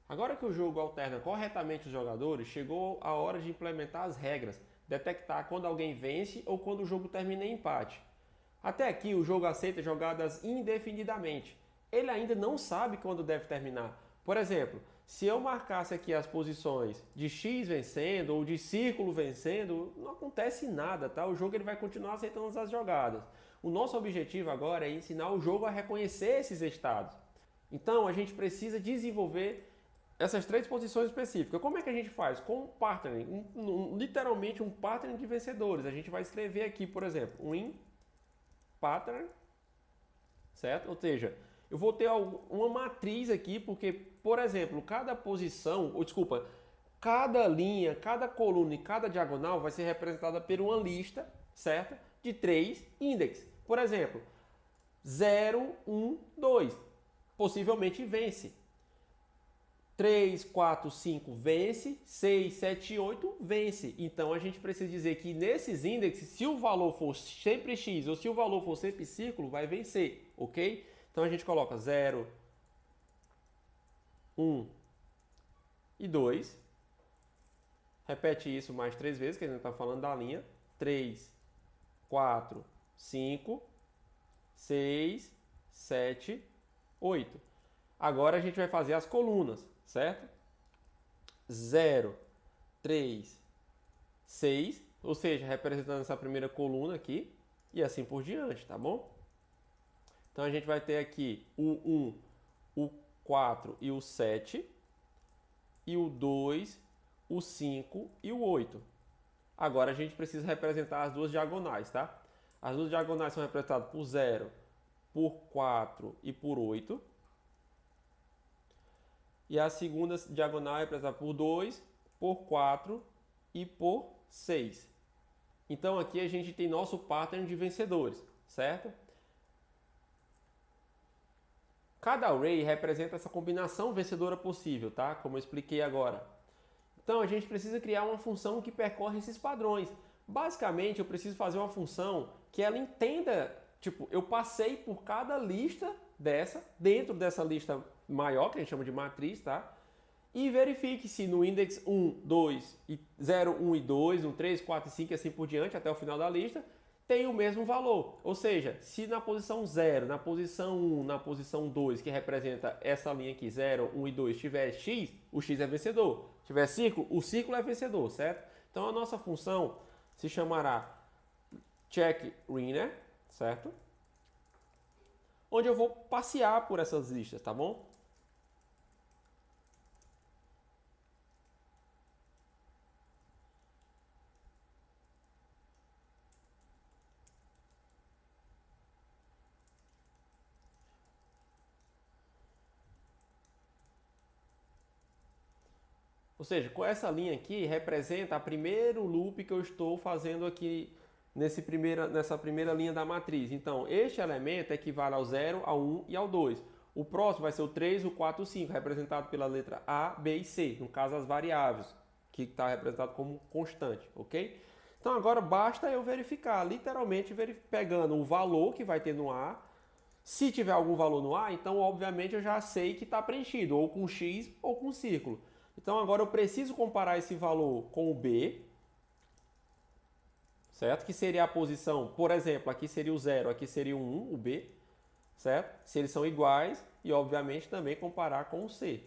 Agora que o jogo alterna corretamente os jogadores, chegou a hora de implementar as regras, detectar quando alguém vence ou quando o jogo termina em empate. Até aqui, o jogo aceita jogadas indefinidamente. Ele ainda não sabe quando deve terminar. Por exemplo, se eu marcasse aqui as posições de X vencendo ou de círculo vencendo, não acontece nada, tá? O jogo ele vai continuar aceitando as jogadas. O nosso objetivo agora é ensinar o jogo a reconhecer esses estados. Então, a gente precisa desenvolver essas três posições específicas. Como é que a gente faz? Com um partnering, literalmente um partnering de vencedores. A gente vai escrever aqui, por exemplo, win pattern, certo? Ou seja, eu vou ter uma matriz aqui, porque, por exemplo, cada posição, ou desculpa, cada linha, cada coluna e cada diagonal vai ser representada por uma lista, certo? De três índices. Por exemplo, 0, 1, 2. Possivelmente vence. 3, 4, 5 vence, 6, 7, 8 vence. Então a gente precisa dizer que nesses índices, se o valor for sempre x ou se o valor for sempre círculo, vai vencer, ok? Então a gente coloca 0, 1 e 2. Repete isso mais 3 vezes, que a gente está falando da linha. 3, 4, 5, 6, 7, 8. Agora a gente vai fazer as colunas, certo? 0, 3, 6, ou seja, representando essa primeira coluna aqui, e assim por diante, tá bom? Então a gente vai ter aqui o 1, o 4 e o 7, e o 2, o 5 e o 8. Agora a gente precisa representar as duas diagonais, tá? As duas diagonais são representadas por 0, por 4 e por 8. E a segunda diagonal é representada por 2, por 4 e por 6. Então aqui a gente tem nosso pattern de vencedores, certo? Cada array representa essa combinação vencedora possível, tá? Como eu expliquei agora. Então a gente precisa criar uma função que percorre esses padrões. Basicamente eu preciso fazer uma função que ela entenda, tipo, eu passei por cada lista dessa, dentro dessa lista maior, que a gente chama de matriz, tá? E verifique se no index 1, 2, 0, 1 e 2, no 3, 4 e 5 e assim por diante, até o final da lista, tem o mesmo valor. Ou seja, se na posição 0, na posição 1, na posição 2, que representa essa linha aqui, 0, 1 e 2, tiver x, o x é vencedor. Se tiver círculo, o círculo é vencedor, certo? Então a nossa função se chamará checkRinner, certo? Onde eu vou passear por essas listas, tá bom? Ou seja, com essa linha aqui representa o primeiro loop que eu estou fazendo aqui nessa primeira linha da matriz. Então, este elemento equivale ao 0, ao 1 e ao 2. O próximo vai ser o 3, o 4 e o 5, representado pela letra A, B e C, no caso as variáveis, que está representado como constante, ok? Então agora basta eu verificar, literalmente pegando o valor que vai ter no A. Se tiver algum valor no A, então obviamente eu já sei que está preenchido, ou com X ou com círculo. Então agora eu preciso comparar esse valor com o B, certo? Que seria a posição, por exemplo, aqui seria o 0, aqui seria o 1, o B, certo? Se eles são iguais, e obviamente também comparar com o C.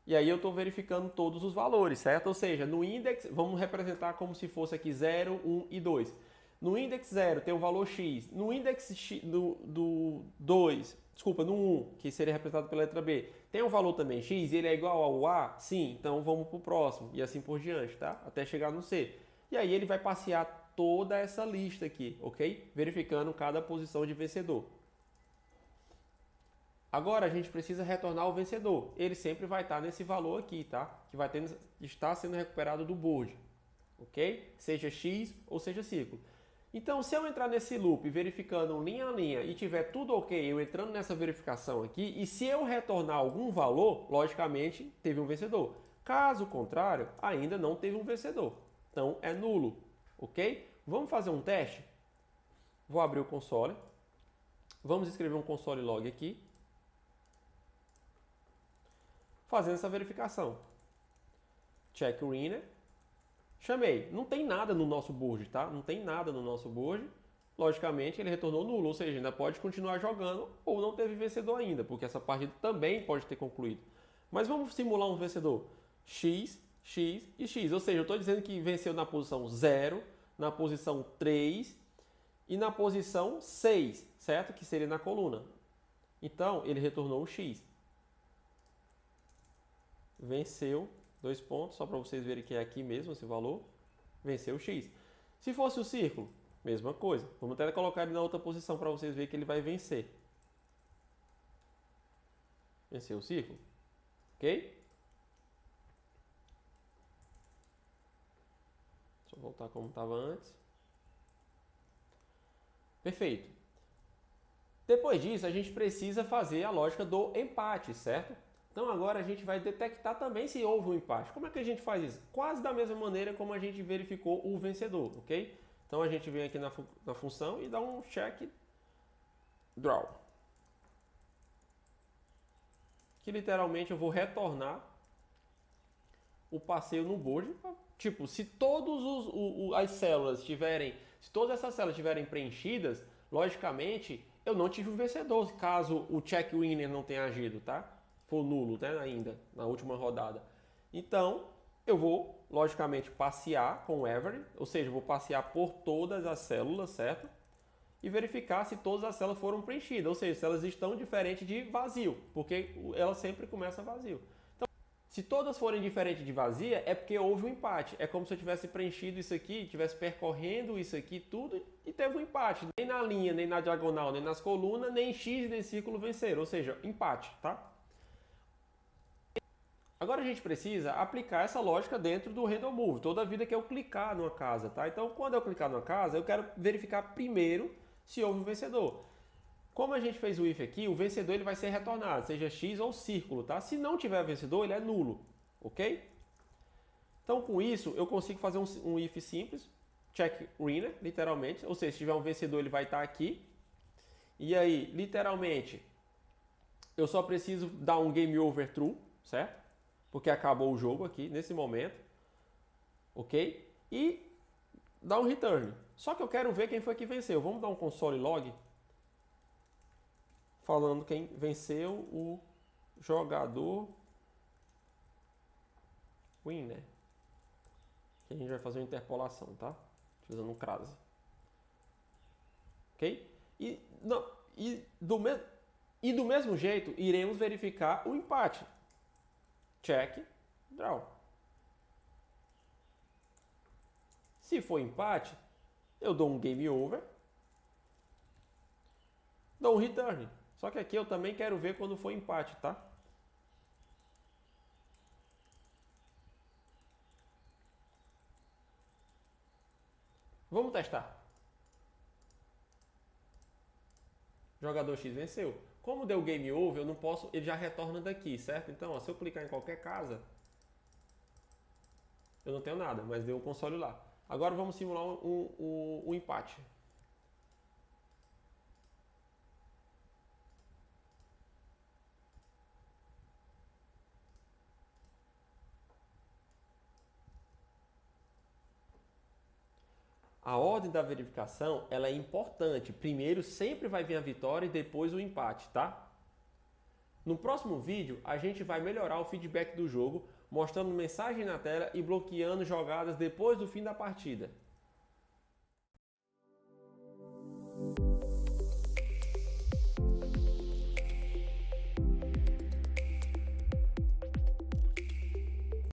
E aí eu estou verificando todos os valores, certo? Ou seja, no index, vamos representar como se fosse aqui 0, 1 e 2. No index 0 tem o valor x. No index x, do 2, desculpa, no 1, que seria representado pela letra B, tem um valor também x e ele é igual ao A? Sim, então vamos para o próximo. E assim por diante, tá? Até chegar no C. E aí ele vai passear toda essa lista aqui, ok? Verificando cada posição de vencedor. Agora a gente precisa retornar o vencedor. Ele sempre vai estar nesse valor aqui, tá? Que vai estar sendo recuperado do board, ok? Seja x ou seja círculo. Então, se eu entrar nesse loop verificando linha a linha e tiver tudo ok, eu entrando nessa verificação aqui, e se eu retornar algum valor, logicamente teve um vencedor. Caso contrário, ainda não teve um vencedor. Então é nulo, ok? Vamos fazer um teste? Vou abrir o console. Vamos escrever um console log aqui. fazendo essa verificação. Check winner. Chamei. Não tem nada no nosso board, tá? Não tem nada no nosso board. Logicamente, ele retornou nulo, ou seja, ainda pode continuar jogando ou não teve vencedor ainda, porque essa partida também pode ter concluído. Mas vamos simular um vencedor. X, X e X. Ou seja, eu estou dizendo que venceu na posição 0, na posição 3 e na posição 6, certo? Que seria na coluna. Então, ele retornou o X. Venceu, 2 pontos, só para vocês verem que é aqui mesmo esse valor. Venceu o X. Se fosse o círculo, mesma coisa. Vamos até colocar ele na outra posição para vocês verem que ele vai vencer. Venceu o círculo. Ok? Deixa eu voltar como estava antes. Perfeito. Depois disso, a gente precisa fazer a lógica do empate, certo? Então agora a gente vai detectar também se houve um empate. Como é que a gente faz isso? Quase da mesma maneira como a gente verificou o vencedor, ok? Então a gente vem aqui na função e dá um check draw. Que literalmente eu vou retornar o passeio no board. Tipo, se todas as células tiverem, se todas essas células estiverem preenchidas, logicamente eu não tive um vencedor, caso o check winner não tenha agido, tá? For nulo, né, ainda, na última rodada. Então, eu vou, logicamente, passear com o every, ou seja, eu vou passear por todas as células, certo? E verificar se todas as células foram preenchidas, ou seja, se elas estão diferentes de vazio, porque ela sempre começa vazio. Então, se todas forem diferentes de vazia, é porque houve um empate. É como se eu tivesse preenchido isso aqui, tivesse percorrendo isso aqui tudo e teve um empate. Nem na linha, nem na diagonal, nem nas colunas, nem X nem círculo venceram, ou seja, empate, tá? Agora a gente precisa aplicar essa lógica dentro do random move, toda vida que eu clicar numa casa, tá? Então, quando eu clicar numa casa, eu quero verificar primeiro se houve um vencedor. Como a gente fez o if aqui, o vencedor ele vai ser retornado, seja X ou círculo, tá? Se não tiver vencedor, ele é nulo, ok? Então, com isso, eu consigo fazer um if simples, check winner, literalmente, ou seja, se tiver um vencedor, ele vai estar aqui. E aí, literalmente, eu só preciso dar um game over true, certo? Porque acabou o jogo aqui, nesse momento. Ok? E dar um return. Só que eu quero ver quem foi que venceu. Vamos dar um console log. Falando quem venceu o jogador winner. Que a gente vai fazer uma interpolação, tá? Utilizando um crase. Ok? E do mesmo jeito, iremos verificar o empate. Check, draw. Se for empate, eu dou um game over, dou um return. Só que aqui eu também quero ver quando for empate, tá? Vamos testar. Jogador X venceu. Como deu game over, eu não posso, ele já retorna daqui, certo? Então, ó, se eu clicar em qualquer casa, eu não tenho nada, mas deu o console lá. Agora vamos simular um empate. A ordem da verificação ela é importante. Primeiro sempre vai vir a vitória e depois o empate, tá? No próximo vídeo, a gente vai melhorar o feedback do jogo, mostrando mensagem na tela e bloqueando jogadas depois do fim da partida.